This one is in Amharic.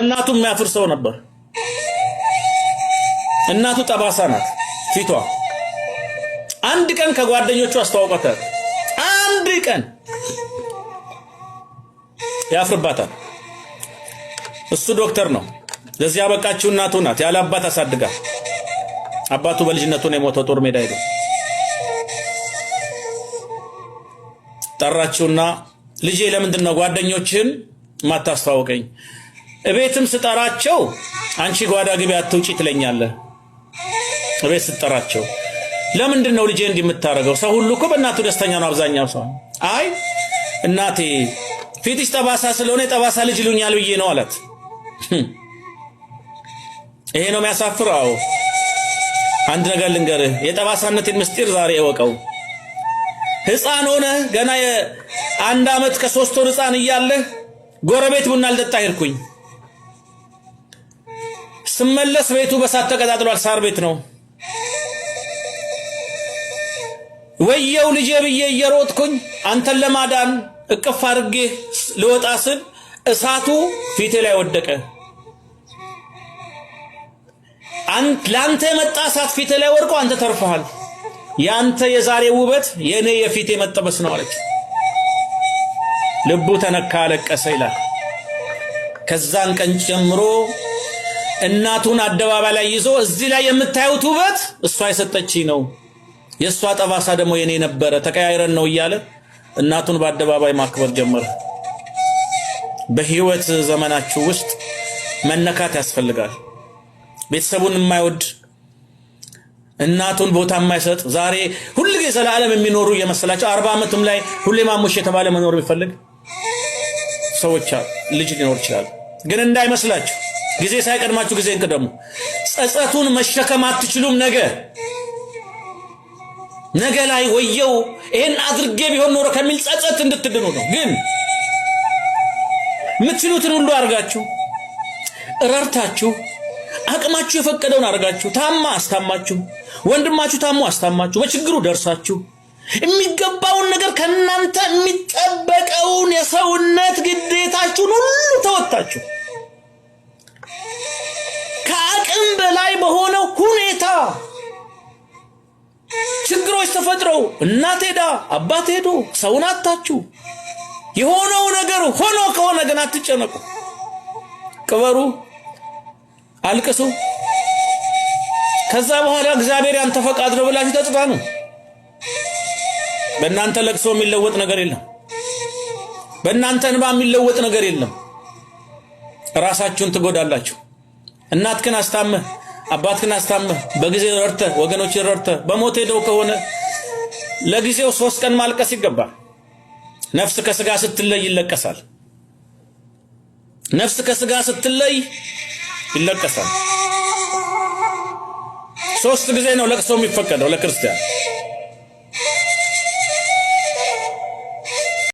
ለእናቱ የሚያፍር ሰው ነበር። እናቱ ጠባሳ ናት ፊቷ። አንድ ቀን ከጓደኞቹ አስተዋወቃታል። አንድ ቀን ያፍርባታል። እሱ ዶክተር ነው። ለዚህ ያበቃችው እናቱ ናት። ያለ አባት አሳድጋ። አባቱ በልጅነቱ ነው የሞተው ጦር ሜዳ ሄዶ። ጠራችውና ልጄ ለምንድን ነው ጓደኞችን ማታስተዋወቀኝ? እቤትም ስጠራቸው አንቺ ጓዳ ግቢ አትውጪ ትለኛለህ። እቤት ስጠራቸው ለምንድን ነው ልጄ እንዲምታረገው? ሰው ሁሉ እኮ በእናቱ ደስተኛ ነው አብዛኛው ሰው። አይ እናቴ ፊትሽ ጠባሳ ስለሆነ ጠባሳ ልጅ ይሉኛል ብዬ ነው አላት። ይሄ ነው የሚያሳፍረው። አንድ ነገር ልንገርህ፣ የጠባሳነትን ምስጢር ዛሬ እወቀው። ሕፃን ሆነ ገና የ1 ዓመት ከ3 ወር ሕፃን እያለህ ጎረቤት ቡና ልጠጣ ሄድኩኝ። ስመለስ ቤቱ በሳት ተቀጣጥሏል። ሳር ቤት ነው። ወየው ልጄ ብዬ እየሮጥኩኝ አንተን ለማዳን እቅፍ አድርጌ ልወጣ ስል እሳቱ ፊቴ ላይ ወደቀ። ላንተ የመጣ እሳት ፊቴ ላይ ወርቆ አንተ ተርፈሃል። ያንተ የዛሬ ውበት የኔ የፊቴ መጠበስ ነው አለች። ልቡ ተነካ፣ አለቀሰ ይላል። ከዛን ቀን ጀምሮ እናቱን አደባባይ ላይ ይዞ እዚህ ላይ የምታዩት ውበት እሷ የሰጠችኝ ነው፣ የሷ ጠባሳ ደግሞ የኔ ነበረ፣ ተቀያይረን ነው እያለ እናቱን በአደባባይ ማክበር ጀመረ። በህይወት ዘመናችሁ ውስጥ መነካት ያስፈልጋል። ቤተሰቡን የማይወድ እናቱን ቦታ የማይሰጥ ዛሬ ሁልጊዜ ዘላለም የሚኖሩ የመሰላቸው 40 ዓመትም ላይ ሁሌ ማሙሽ የተባለ መኖር የሚፈልግ ሰዎች ልጅ ሊኖር ይችላል። ግን እንዳይመስላችሁ ጊዜ ሳይቀድማችሁ ጊዜ እንቅደሙ። ጸጸቱን መሸከም አትችሉም። ነገ ላይ ወየው ይሄን አድርጌ ቢሆን ኖሮ ከሚል ጸጸት እንድትድኑ ነው። ግን የምትችሉትን ሁሉ አርጋችሁ እረርታችሁ አቅማችሁ የፈቀደውን አርጋችሁ ታማ አስታማችሁ፣ ወንድማችሁ ታሞ አስታማችሁ፣ በችግሩ ደርሳችሁ የሚገባውን ነገር ከናንተ የሚጠበቀውን የሰውነት ግዴታችሁን ሁሉ ተወጣችሁ ከአቅም በላይ በሆነ ሁኔታ ችግሮች ተፈጥረው እናት ሄዳ አባት ሄዶ ሰውን አጣችሁ የሆነው ነገር ሆኖ ከሆነ ግን አትጨነቁ። ቅበሩ፣ አልቅሱ። ከዛ በኋላ እግዚአብሔር ያንተ ፈቃድ ነው ብላችሁ ተጽናኑ። በእናንተ ለቅሶ የሚለወጥ ነገር የለም። በእናንተ እንባ የሚለወጥ ነገር የለም። ራሳችሁን ትጎዳላችሁ። እናትክን አስታመህ አባትክን አስታመህ በጊዜ ረድተህ ወገኖችን ረድተህ በሞት ሄደው ከሆነ ለጊዜው 3 ቀን ማልቀስ ይገባል። ነፍስ ከስጋ ስትለይ ይለቀሳል። ነፍስ ከስጋ ስትለይ ይለቀሳል። 3 ጊዜ ነው ለቅሶ የሚፈቀደው ለክርስቲያን።